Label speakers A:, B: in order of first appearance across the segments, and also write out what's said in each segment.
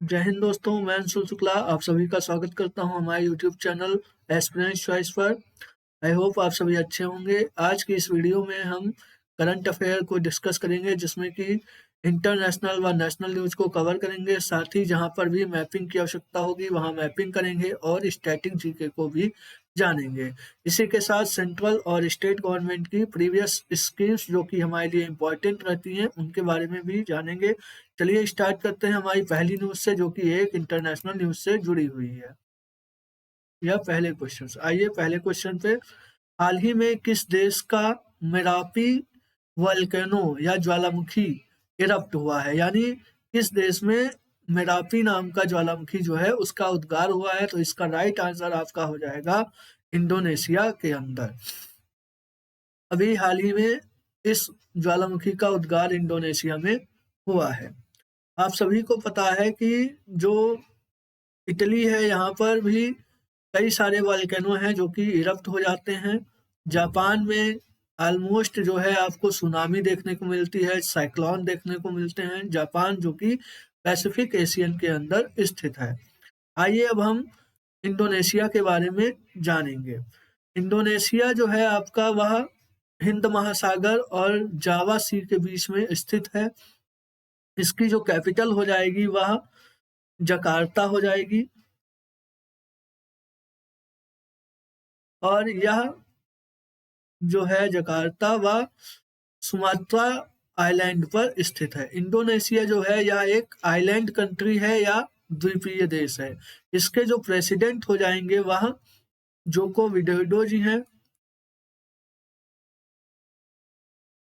A: जय हिंद दोस्तों, मैं अंशुल शुक्ला आप सभी का स्वागत करता हूं हमारे यूट्यूब चैनल एस्पिरेंट्स चॉइस पर। आई होप आप सभी अच्छे होंगे। आज की इस वीडियो में हम करंट अफेयर को डिस्कस करेंगे, जिसमें कि इंटरनेशनल व नेशनल न्यूज को कवर करेंगे। साथ ही जहां पर भी मैपिंग की आवश्यकता होगी वहां मैपिंग करेंगे और स्टैटिक जीके को भी जानेंगे। इसी के साथ सेंट्रल और स्टेट गवर्नमेंट की प्रीवियस स्कीम्स जो कि हमारे लिए इम्पोर्टेंट रहती हैं उनके बारे में भी जानेंगे। चलिए स्टार्ट करते हैं हमारी पहली न्यूज से, जो कि एक इंटरनेशनल न्यूज से जुड़ी हुई है। यह पहले क्वेश्चन। आइए पहले क्वेश्चन पे। हाल ही में किस देश का मेरापी वल्केनो या ज्वालामुखी इरप्ट हुआ है? यानी किस देश में मेरापी नाम का ज्वालामुखी जो है उसका उद्गार हुआ है? तो इसका राइट आंसर आपका हो जाएगा इंडोनेशिया के अंदर। अभी हाल ही में इस ज्वालामुखी का उद्गार इंडोनेशिया में हुआ है। आप सभी को पता है कि जो इटली है यहाँ पर भी कई सारे वॉल्केनो हैं जो कि इरप्ट हो जाते हैं। जापान में ऑलमोस्ट जो है आपको सुनामी देखने को मिलती है, साइक्लोन देखने को मिलते हैं। जापान जो कि पैसिफिक एशियन के अंदर स्थित है। आइए अब हम इंडोनेशिया के बारे में जानेंगे। इंडोनेशिया जो है आपका वह हिंद महासागर और जावा सी के बीच में स्थित है। इसकी जो कैपिटल हो जाएगी वह जकार्ता हो जाएगी और यह जो है जकार्ता वह सुमात्रा आइलैंड पर स्थित है। इंडोनेशिया जो है यह एक आइलैंड कंट्री है या द्वीपीय देश है। इसके जो प्रेसिडेंट हो जाएंगे वह जोको विडोडो जी हैं।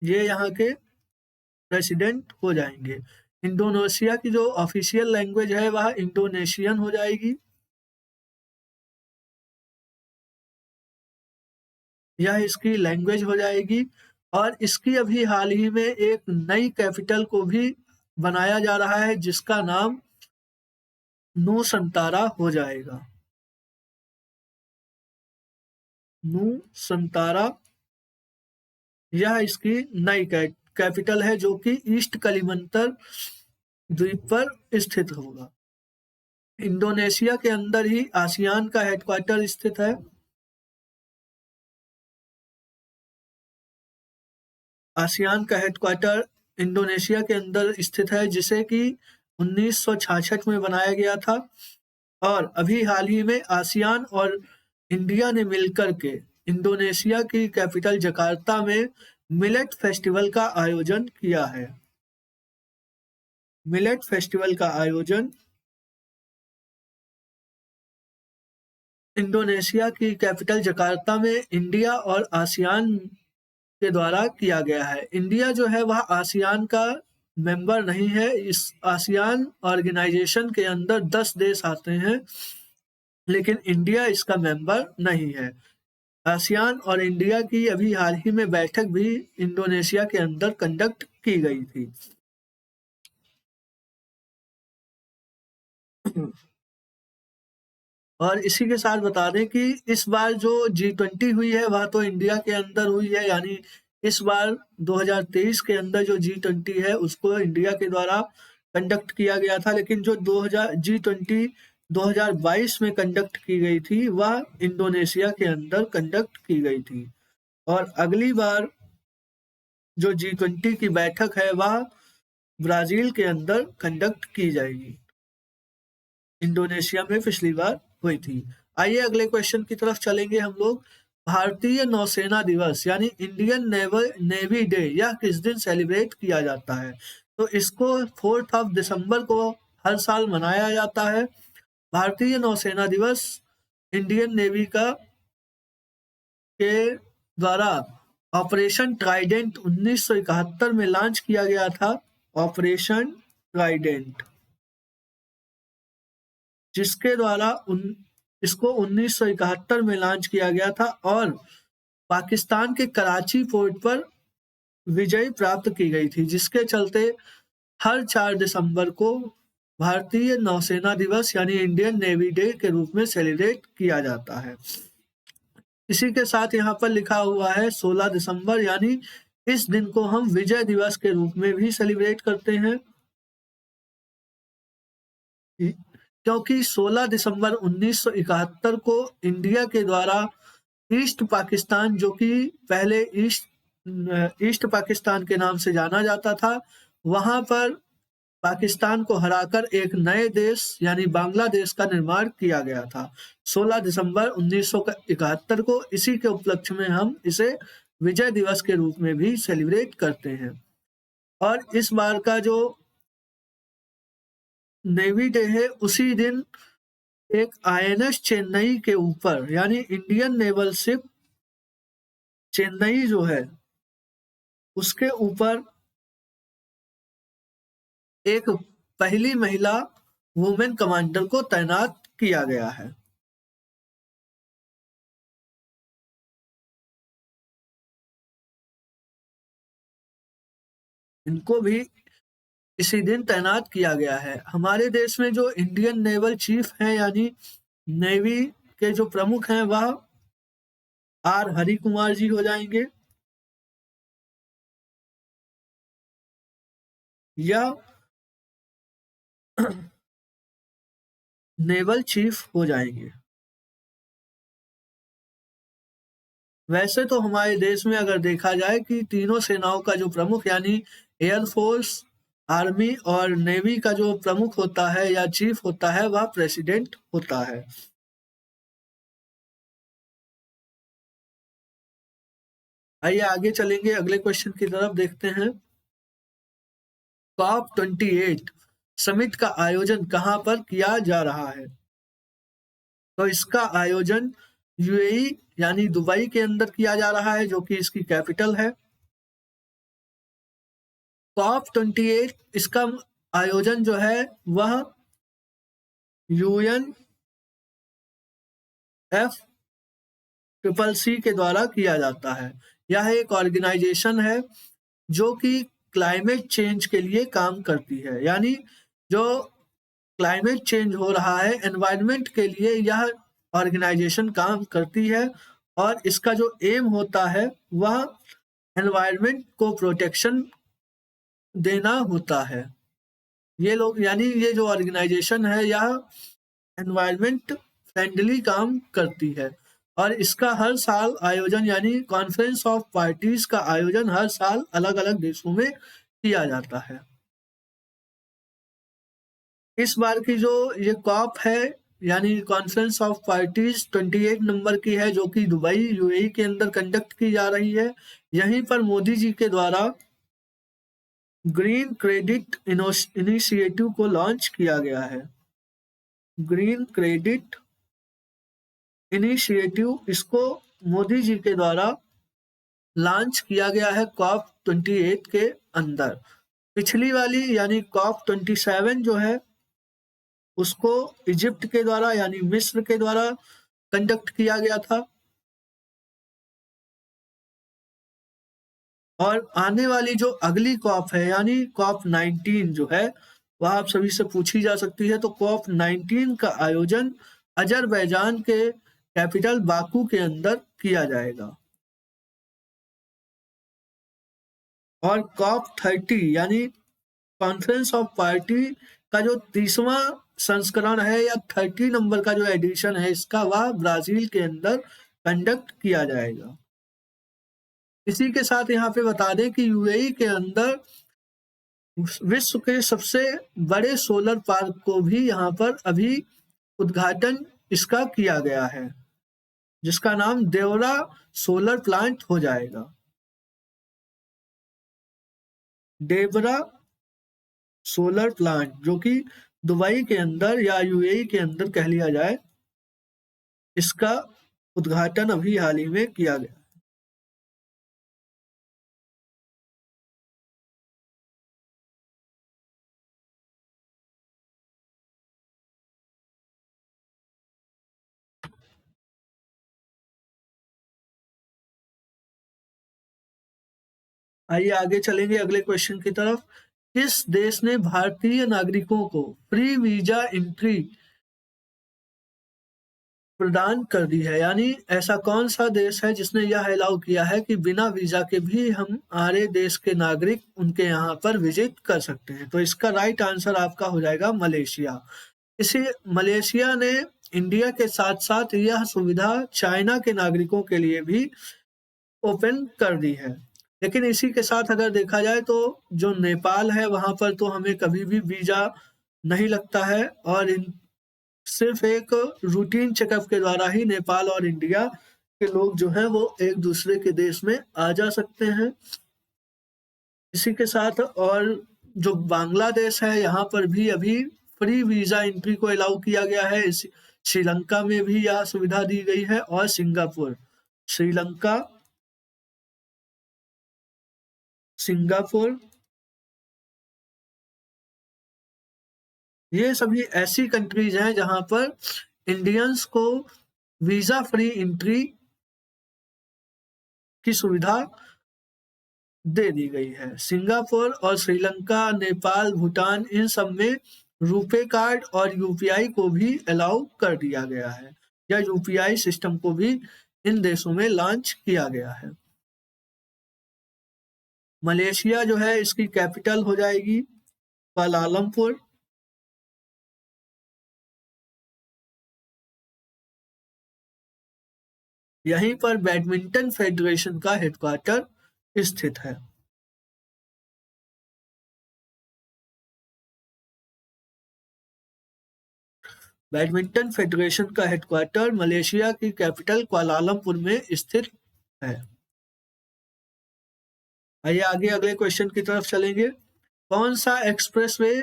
A: ये यहाँ के प्रेसिडेंट हो जाएंगे। इंडोनेशिया की जो ऑफिशियल लैंग्वेज है वह इंडोनेशियन हो जाएगी। यह इसकी लैंग्वेज हो जाएगी और इसकी अभी हाल ही में एक नई कैपिटल को भी बनाया जा रहा है जिसका नाम नूसंतारा हो जाएगा। नूसंतारा यह इसकी नई कैपिटल है जो कि ईस्ट कलिमंतर द्वीप पर स्थित होगा। इंडोनेशिया के अंदर ही आसियान का हेडक्वार्टर स्थित है। आसियान का हेडक्वार्टर इंडोनेशिया के अंदर स्थित है जिसे कि 1966 में बनाया गया था। और अभी हाल ही में आसियान और इंडिया ने मिलकर के इंडोनेशिया की कैपिटल जकार्ता में मिलेट फेस्टिवल का आयोजन किया है। मिलेट फेस्टिवल का आयोजन इंडोनेशिया की कैपिटल जकार्ता में इंडिया और आसियान के द्वारा किया गया है। इंडिया जो है वह आसियान का मेंबर नहीं है। इस आसियान ऑर्गेनाइजेशन के अंदर 10 देश आते हैं, लेकिन इंडिया इसका मेंबर नहीं है। आसियान और इंडिया की अभी हाल ही में बैठक भी इंडोनेशिया के अंदर कंडक्ट की गई थी। और इसी के साथ बता दें कि इस बार जो G20 हुई है वह तो इंडिया के अंदर हुई है। यानी इस बार 2023 के अंदर जो G20 है उसको इंडिया के द्वारा कंडक्ट किया गया था, लेकिन जो G20 2022 में कंडक्ट की गई थी वह इंडोनेशिया के अंदर कंडक्ट की गई थी। और अगली बार जो G20 की बैठक है वह ब्राजील के अंदर कंडक्ट की जाएगी। इंडोनेशिया में पिछली बार हुई थी। आइए अगले क्वेश्चन की तरफ चलेंगे हम लोग। भारतीय नौसेना दिवस यानी इंडियन नेवी डे यह किस दिन सेलिब्रेट किया जाता है? तो इसको 4 दिसंबर को हर साल मनाया जाता है। भारतीय नौसेना दिवस इंडियन नेवी का के द्वारा ऑपरेशन ट्राइडेंट 1971 में लॉन्च किया गया था। ऑपरेशन ट्राइडेंट जिसके द्वारा इसको 1971 में लॉन्च किया गया था और पाकिस्तान के कराची पोर्ट पर विजय प्राप्त की गई थी, जिसके चलते हर 4 दिसंबर को भारतीय नौसेना दिवस यानी इंडियन नेवी डे के रूप में सेलिब्रेट किया जाता है। इसी के साथ यहाँ पर लिखा हुआ है 16 दिसंबर, यानी इस दिन को हम विजय दिवस के रूप में भी सेलिब्रेट करते हैं। क्योंकि 16 दिसंबर 1971 को इंडिया के द्वारा ईस्ट पाकिस्तान, जो कि पहले ईस्ट पाकिस्तान के नाम से जाना जाता था, वहां पर पाकिस्तान को हराकर एक नए देश यानी बांग्लादेश का निर्माण किया गया था 16 दिसंबर 1971 को। इसी के उपलक्ष्य में हम इसे विजय दिवस के रूप में भी सेलिब्रेट करते हैं। और इस बार का जो नेवी डे है, उसी दिन एक आईएनएस चेन्नई के ऊपर यानी इंडियन नेवल शिप चेन्नई जो है उसके ऊपर एक पहली महिला वुमेन कमांडर को तैनात किया गया है। इनको भी इसी दिन तैनात किया गया है। हमारे देश में जो इंडियन नेवल चीफ हैं यानी नेवी के जो प्रमुख हैं वह आर हरि कुमार जी हो जाएंगे, या नेवल चीफ हो जाएंगे। वैसे तो हमारे देश में अगर देखा जाए कि तीनों सेनाओं का जो प्रमुख यानी एयरफोर्स, आर्मी और नेवी का जो प्रमुख होता है या चीफ होता है वह प्रेसिडेंट होता है। आइए आगे चलेंगे, अगले क्वेश्चन की तरफ देखते हैं। COP28 समिट का आयोजन कहां पर किया जा रहा है? तो इसका आयोजन यूएई यानी दुबई के अंदर किया जा रहा है, जो कि इसकी कैपिटल है। COP28 इसका आयोजन जो है वह UNFCCC के द्वारा किया जाता है। यह एक ऑर्गेनाइजेशन है जो कि क्लाइमेट चेंज के लिए काम करती है, यानी जो क्लाइमेट चेंज हो रहा है एनवायरनमेंट के लिए यह ऑर्गेनाइजेशन काम करती है। और इसका जो एम होता है वह एनवायरनमेंट को प्रोटेक्शन देना होता है। ये लोग यानी ये जो ऑर्गेनाइजेशन है यह एनवायरनमेंट फ्रेंडली काम करती है। और इसका हर साल आयोजन यानी कॉन्फ्रेंस ऑफ पार्टीज का आयोजन हर साल अलग अलग देशों में किया जाता है। इस बार की जो ये कॉप है यानी कॉन्फ्रेंस ऑफ पार्टीज 28 नंबर की है, जो कि दुबई यूएई के अंदर कंडक्ट की जा रही है। यहीं पर मोदी जी के द्वारा ग्रीन क्रेडिट इनिशिएटिव को लॉन्च किया गया है। ग्रीन क्रेडिट इनिशिएटिव, इसको मोदी जी के द्वारा लॉन्च किया गया है COP28 के अंदर। पिछली वाली यानी COP27 जो है उसको इजिप्ट के द्वारा यानी मिस्र के द्वारा कंडक्ट किया गया था। और आने वाली जो अगली कॉप है यानी COP19 जो है वह आप सभी से पूछी जा सकती है। तो COP19 का आयोजन अजरबैजान के कैपिटल बाकू के अंदर किया जाएगा। और COP30 यानी कॉन्फ्रेंस ऑफ पार्टी का जो 30वां संस्करण है या 30 नंबर का जो एडिशन है इसका, वह ब्राजील के अंदर कंडक्ट किया जाएगा। इसी के साथ यहाँ पे बता दें कि यूएई के अंदर विश्व के सबसे बड़े सोलर पार्क को भी यहाँ पर अभी उद्घाटन इसका किया गया है, जिसका नाम देवरा सोलर प्लांट हो जाएगा। देवरा सोलर प्लांट जो कि दुबई के अंदर या यूएई के अंदर कह लिया जाए, इसका उद्घाटन अभी हाल ही में किया गया। आइए आगे चलेंगे अगले क्वेश्चन की तरफ। किस देश ने भारतीय नागरिकों को फ्री वीजा एंट्री प्रदान कर दी है, यानी ऐसा कौन सा देश है जिसने यह अलाउ किया है कि बिना वीजा के भी हमारे देश के नागरिक उनके यहाँ पर विजिट कर सकते हैं? तो इसका राइट आंसर आपका हो जाएगा मलेशिया। इसी मलेशिया ने इंडिया के साथ साथ यह सुविधा चाइना के नागरिकों के लिए भी ओपन कर दी है। लेकिन इसी के साथ अगर देखा जाए तो जो नेपाल है वहां पर तो हमें कभी भी वीजा नहीं लगता है, और सिर्फ एक रूटीन चेकअप के द्वारा ही नेपाल और इंडिया के लोग जो हैं वो एक दूसरे के देश में आ जा सकते हैं। इसी के साथ और जो बांग्लादेश है यहाँ पर भी अभी फ्री वीजा एंट्री को अलाउ किया गया है। श्रीलंका में भी यह सुविधा दी गई है, और सिंगापुर, श्रीलंका, सिंगापुर, ये सभी ऐसी कंट्रीज हैं जहां पर इंडियंस को वीजा फ्री एंट्री की सुविधा दे दी गई है। सिंगापुर और श्रीलंका, नेपाल, भूटान, इन सब में रुपे कार्ड और यूपीआई को भी अलाउ कर दिया गया है, या यूपीआई सिस्टम को भी इन देशों में लॉन्च किया गया है। मलेशिया जो है इसकी कैपिटल हो जाएगी कुआलालंपुर। यहीं पर बैडमिंटन फेडरेशन का हेडक्वार्टर स्थित है। बैडमिंटन फेडरेशन का हेडक्वार्टर मलेशिया की कैपिटल कुआलालंपुर में स्थित है। आइए आगे अगले क्वेश्चन की तरफ चलेंगे। कौन सा एक्सप्रेसवे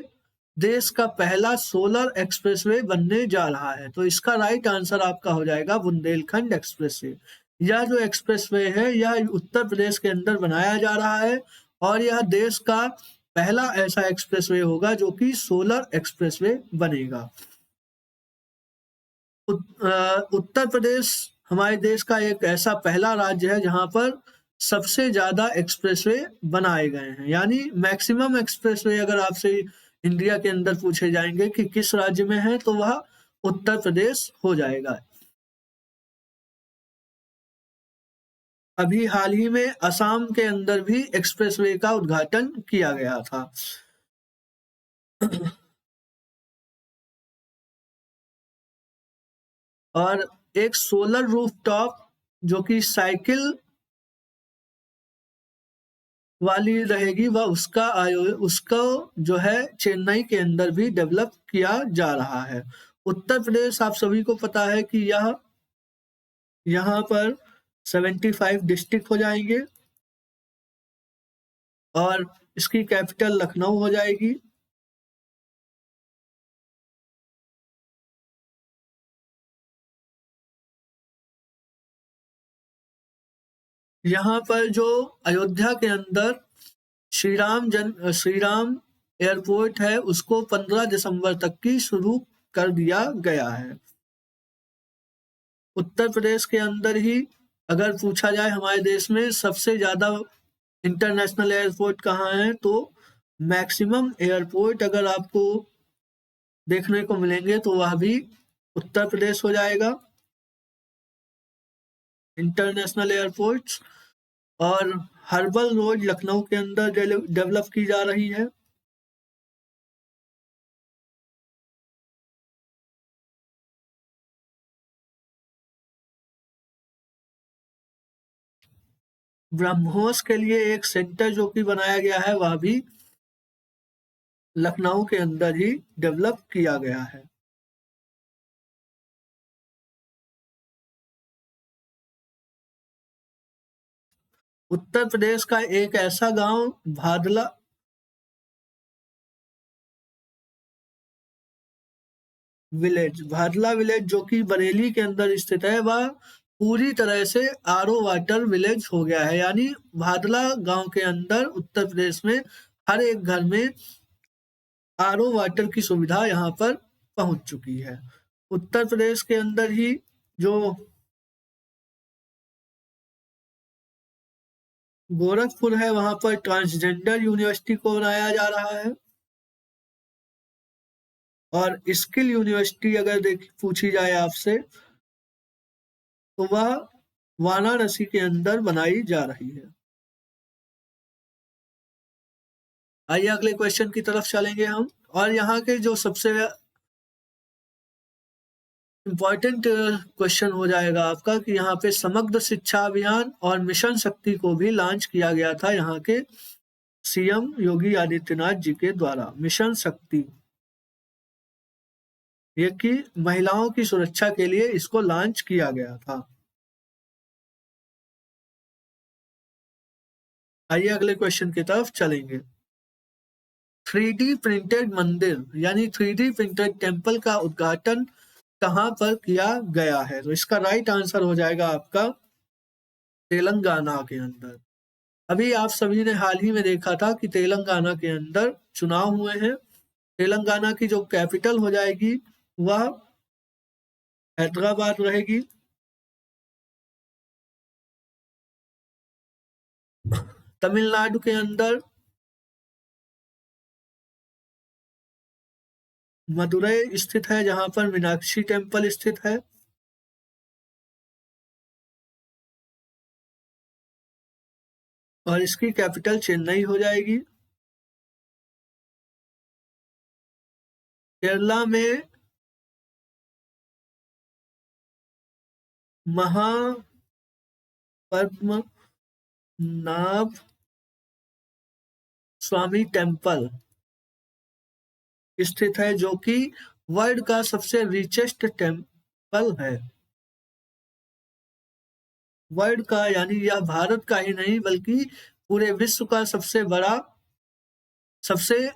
A: देश का पहला सोलर एक्सप्रेसवे बनने जा रहा है? तो इसका राइट आंसर आपका हो जाएगा बुंदेलखंड एक्सप्रेसवे। यह जो एक्सप्रेसवे है यह उत्तर प्रदेश के अंदर बनाया जा रहा है, और यह देश का पहला ऐसा एक्सप्रेसवे होगा जो कि सोलर एक्सप्रेसवे बनेगा। उत्तर प्रदेश हमारे देश का एक ऐसा पहला राज्य है जहां पर सबसे ज्यादा एक्सप्रेसवे बनाए गए हैं, यानी मैक्सिमम एक्सप्रेसवे अगर आपसे इंडिया के अंदर पूछे जाएंगे कि किस राज्य में है तो वह उत्तर प्रदेश हो जाएगा। अभी हाल ही में असम के अंदर भी एक्सप्रेसवे का उद्घाटन किया गया था। और एक सोलर रूफटॉप जो कि साइकिल वाली रहेगी वह उसको जो है चेन्नई के अंदर भी डेवलप किया जा रहा है। उत्तर प्रदेश आप सभी को पता है कि यह यहाँ पर 75 डिस्ट्रिक्ट हो जाएंगे, और इसकी कैपिटल लखनऊ हो जाएगी। यहाँ पर जो अयोध्या के अंदर श्री राम एयरपोर्ट है उसको 15 दिसंबर तक की शुरू कर दिया गया है। उत्तर प्रदेश के अंदर ही अगर पूछा जाए हमारे देश में सबसे ज्यादा इंटरनेशनल एयरपोर्ट कहाँ है, तो मैक्सिमम एयरपोर्ट अगर आपको देखने को मिलेंगे तो वह भी उत्तर प्रदेश हो जाएगा, इंटरनेशनल एयरपोर्ट्स। और हर्बल रोड लखनऊ के अंदर डेवलप की जा रही है। ब्रह्मोस के लिए एक सेंटर जो कि बनाया गया है वह भी लखनऊ के अंदर ही डेवलप किया गया है। उत्तर प्रदेश का एक ऐसा गांव भादला विलेज जो कि बरेली के अंदर स्थित है, वह पूरी तरह से आरओ वाटर विलेज हो गया है। यानी भादला गांव के अंदर उत्तर प्रदेश में हर एक घर में आरओ वाटर की सुविधा यहाँ पर पहुंच चुकी है। उत्तर प्रदेश के अंदर ही जो गोरखपुर है वहां पर ट्रांसजेंडर यूनिवर्सिटी को बनाया जा रहा है। और स्किल यूनिवर्सिटी अगर पूछी जाए आपसे तो वह वाराणसी के अंदर बनाई जा रही है। आइए अगले क्वेश्चन की तरफ चलेंगे हम। और यहाँ के जो सबसे इम्पॉर्टेंट क्वेश्चन हो जाएगा आपका कि यहाँ पे समग्र शिक्षा अभियान और मिशन शक्ति को भी लॉन्च किया गया था यहाँ के सीएम योगी आदित्यनाथ जी के द्वारा। मिशन शक्ति ये कि महिलाओं की सुरक्षा के लिए इसको लॉन्च किया गया था। आइए अगले क्वेश्चन की तरफ चलेंगे। 3D प्रिंटेड मंदिर यानी 3D प्रिंटेड टेम्पल का उद्घाटन कहाँ पर किया गया है? तो इसका राइट आंसर हो जाएगा आपका तेलंगाना के अंदर। अभी आप सभी ने हाल ही में देखा था कि तेलंगाना के अंदर चुनाव हुए हैं। तेलंगाना की जो कैपिटल हो जाएगी वह हैदराबाद रहेगी। तमिलनाडु के अंदर मदुरई स्थित है, जहां पर मीनाक्षी टेम्पल स्थित है। और इसकी कैपिटल चेन्नई हो जाएगी। केरला में महापद्मनाभ स्वामी टेम्पल स्थित है, जो कि वर्ल्ड का सबसे रिचेस्ट टेम्पल है। वर्ल्ड का यानी यह भारत का ही नहीं बल्कि पूरे विश्व का सबसे बड़ा, सबसे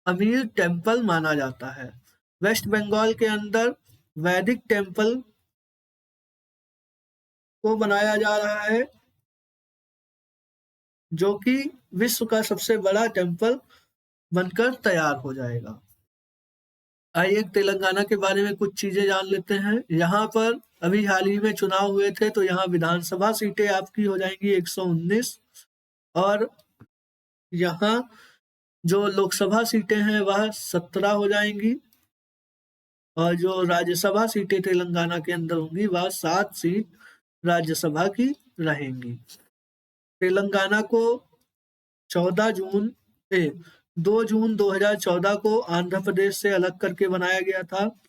A: अमीर टेम्पल माना जाता है। वेस्ट बंगाल के अंदर वैदिक टेम्पल को बनाया जा रहा है, जो कि विश्व का सबसे बड़ा टेम्पल बनकर तैयार हो जाएगा। आइए तेलंगाना के बारे में कुछ चीजें जान लेते हैं। यहाँ पर अभी हाल ही में चुनाव हुए थे, तो यहाँ विधानसभा सीटें आपकी हो जाएंगी 119 और यहाँ जो लोकसभा सीटें हैं वह 17 हो जाएंगी और जो राज्यसभा सीटें तेलंगाना के अंदर होंगी वह 7 सीट राज्यसभा की रहेंगी। तेलंगाना को 14 जून 2 जून 2014 को आंध्र प्रदेश से अलग करके बनाया गया था।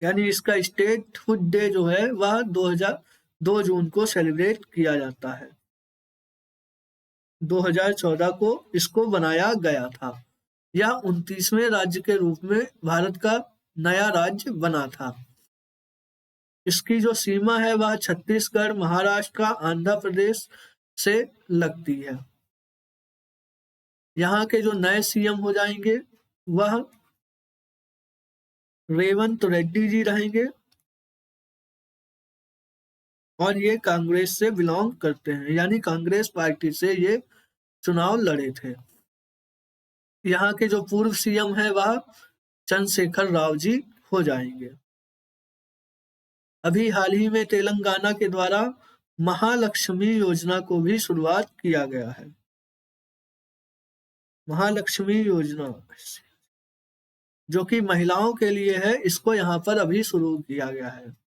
A: यानी इसका स्टेटहुड डे जो है वह 2 जून को सेलिब्रेट किया जाता है। 2014 को इसको बनाया गया था। यह 29वें राज्य के रूप में भारत का नया राज्य बना था। इसकी जो सीमा है वह छत्तीसगढ़, महाराष्ट्र, आंध्र प्रदेश से लगती है। यहाँ के जो नए सीएम हो जाएंगे वह रेवंत रेड्डी जी रहेंगे और ये कांग्रेस से बिलोंग करते हैं, यानी कांग्रेस पार्टी से ये चुनाव लड़े थे। यहाँ के जो पूर्व सीएम है वह चंद्रशेखर राव जी हो जाएंगे। अभी हाल ही में तेलंगाना के द्वारा महालक्ष्मी योजना को भी शुरुआत किया गया है। महालक्ष्मी योजना जो कि महिलाओं के लिए है, इसको यहाँ पर अभी शुरू किया गया है।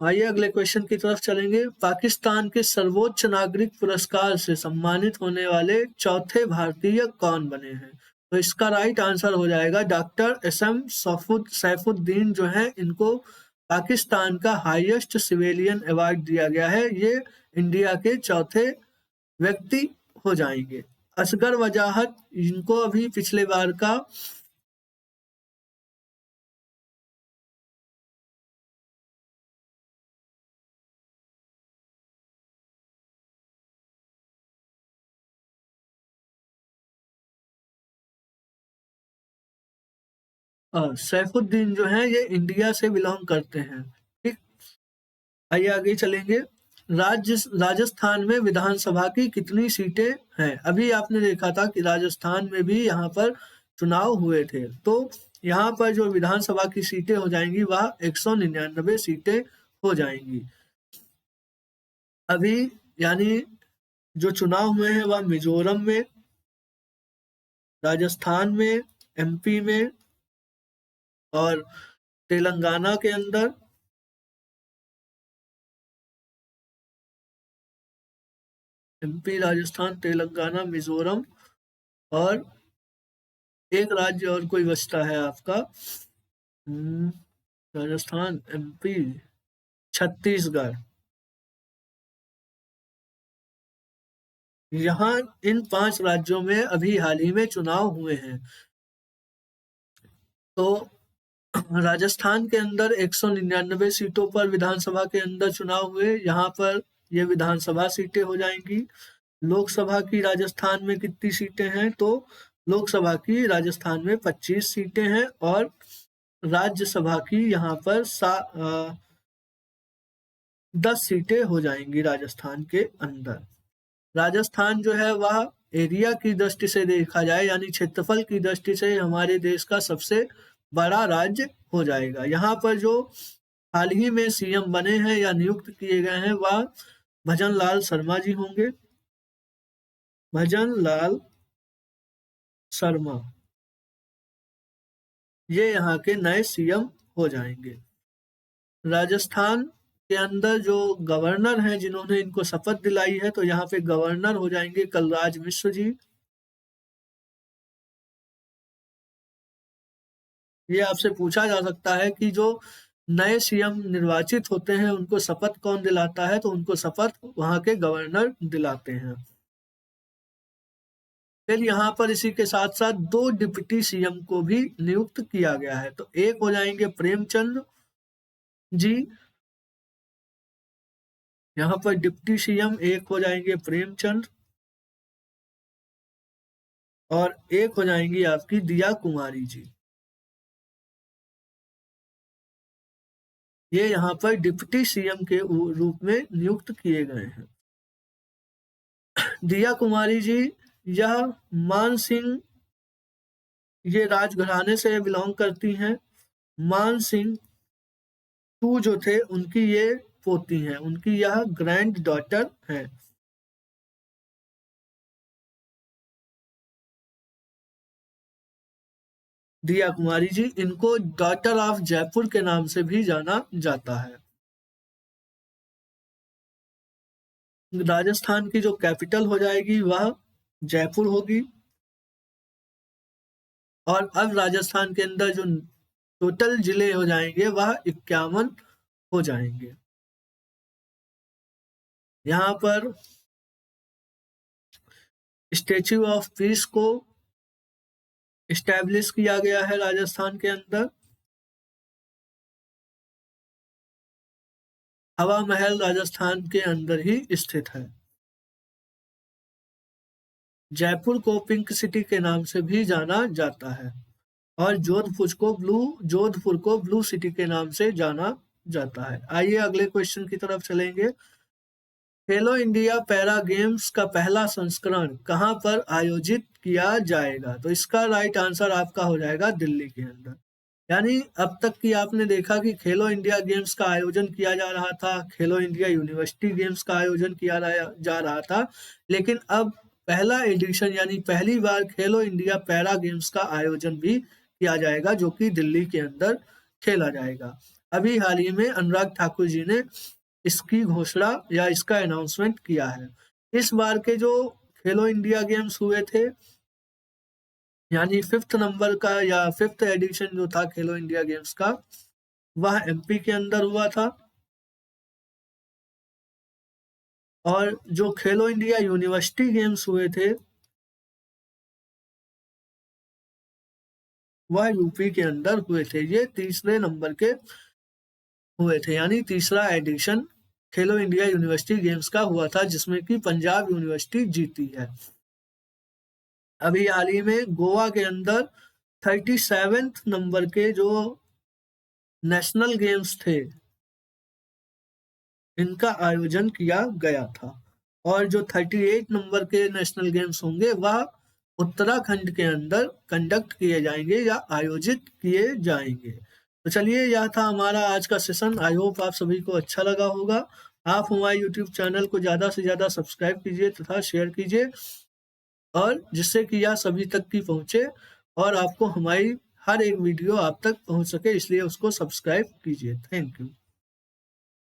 A: आइए अगले क्वेश्चन की तरफ चलेंगे। पाकिस्तान के सर्वोच्च नागरिक पुरस्कार से सम्मानित होने वाले चौथे भारतीय कौन बने हैं? तो इसका राइट आंसर हो जाएगा डॉक्टर एसएम सैफुद्दीन जो है, इनको पाकिस्तान का हाईएस्ट सिविलियन अवार्ड दिया गया है। ये इंडिया के चौथे व्यक्ति हो जाएंगे। असगर वजाहत, इनको अभी पिछले बार का सैफुद्दीन जो है ये इंडिया से बिलोंग करते हैं। ठीक, आइए आगे चलेंगे। राजस्थान में विधानसभा की कितनी सीटें हैं? अभी आपने देखा था कि राजस्थान में भी यहाँ पर चुनाव हुए थे, तो यहाँ पर जो विधानसभा की सीटें हो जाएंगी वह 199 सीटें हो जाएंगी। अभी यानी जो चुनाव हुए हैं वह मिजोरम में, राजस्थान में, एमपी में और तेलंगाना के अंदर। एमपी, राजस्थान, तेलंगाना, मिजोरम और एक राज्य और कोई बचता है आपका, राजस्थान, एमपी, छत्तीसगढ़। यहाँ इन 5 राज्यों में अभी हाल ही में चुनाव हुए हैं। तो राजस्थान के अंदर 199 सीटों पर विधानसभा के अंदर चुनाव हुए। यहाँ पर ये विधानसभा सीटें हो जाएंगी। लोकसभा की राजस्थान में कितनी सीटें हैं, तो लोकसभा की राजस्थान में 25 सीटें हैं और राज्यसभा की यहाँ पर 10 सीटें हो जाएंगी राजस्थान के अंदर। राजस्थान जो है वह एरिया की दृष्टि से देखा जाए, यानी क्षेत्रफल की दृष्टि से हमारे देश का सबसे बड़ा राज्य हो जाएगा। यहाँ पर जो हाल ही में सीएम बने हैं या नियुक्त किए गए हैं वह भजन लाल शर्मा जी होंगे। भजन लाल शर्मा ये यहाँ के नए सीएम हो जाएंगे। राजस्थान के अंदर जो गवर्नर हैं जिन्होंने इनको शपथ दिलाई है, तो यहाँ पे गवर्नर हो जाएंगे कलराज मिश्र जी। ये आपसे पूछा जा सकता है कि जो नए सीएम निर्वाचित होते हैं उनको शपथ कौन दिलाता है, तो उनको शपथ वहां के गवर्नर दिलाते हैं। फिर यहाँ पर इसी के साथ साथ 2 डिप्टी सीएम को भी नियुक्त किया गया है। तो एक हो जाएंगे प्रेमचंद जी, यहाँ पर डिप्टी सीएम एक हो जाएंगे प्रेमचंद, और एक हो जाएंगी आपकी दिया कुमारी जी। ये यहाँ पर डिप्टी सीएम के रूप में नियुक्त किए गए हैं। दिया कुमारी जी यह मान सिंह, ये राजघराने से बिलोंग करती हैं। मान सिंह टू जो थे उनकी ये पोती हैं, उनकी यह ग्रैंड डॉटर है। दिया कुमारी जी, इनको डॉटर ऑफ जयपुर के नाम से भी जाना जाता है। राजस्थान की जो कैपिटल हो जाएगी वह जयपुर होगी। और अब राजस्थान के अंदर जो टोटल जिले हो जाएंगे वह 51 हो जाएंगे। यहाँ पर स्टैच्यू ऑफ पीस को इस्टेब्लिश किया गया है राजस्थान के अंदर। हवा महल राजस्थान के अंदर ही स्थित है। जयपुर को पिंक सिटी के नाम से भी जाना जाता है और जोधपुर को ब्लू सिटी के नाम से जाना जाता है। आइए अगले क्वेश्चन की तरफ चलेंगे। खेलो इंडिया पैरा गेम्स का पहला संस्करण कहां पर आयोजित किया जाएगा, तो इसका राइट आंसर आपका हो जाएगा दिल्ली के अंदर। यानी अब तक की आपने देखा कि खेलो इंडिया गेम्स का आयोजन किया जा रहा था, खेलो इंडिया यूनिवर्सिटी गेम्स का आयोजन किया जा रहा था, लेकिन अब पहला एडिशन यानी पहली बार खेलो इंडिया पैरा गेम्स का आयोजन भी किया जाएगा, जो कि दिल्ली के अंदर खेला जाएगा। अभी हाल ही में अनुराग ठाकुर जी ने इसकी घोषणा या इसका अनाउंसमेंट किया है। इस बार के जो खेलो इंडिया गेम्स हुए थे, यानी 5th नंबर का या 5th एडिशन जो था खेलो इंडिया गेम्स का, वह एमपी के अंदर हुआ था। और जो खेलो इंडिया यूनिवर्सिटी गेम्स हुए थे वह यूपी के अंदर हुए थे। ये तीसरे नंबर के हुए थे, यानी तीसरा एडिशन खेलो इंडिया यूनिवर्सिटी गेम्स का हुआ था, जिसमें कि पंजाब यूनिवर्सिटी जीती है। अभी हाल ही में गोवा के अंदर 37th नंबर के जो नेशनल गेम्स थे इनका आयोजन किया गया था। और जो 38 नंबर के नेशनल गेम्स होंगे वह उत्तराखंड के अंदर कंडक्ट किए जाएंगे या आयोजित किए जाएंगे। तो चलिए, यह था हमारा आज का सेशन। आई होप आप सभी को अच्छा लगा होगा। आप हमारे यूट्यूब चैनल को ज़्यादा से ज़्यादा सब्सक्राइब कीजिए तथा शेयर कीजिए, और जिससे कि यह सभी तक की पहुँचे और आपको हमारी हर एक वीडियो आप तक पहुँच सके, इसलिए उसको सब्सक्राइब कीजिए। Thank you.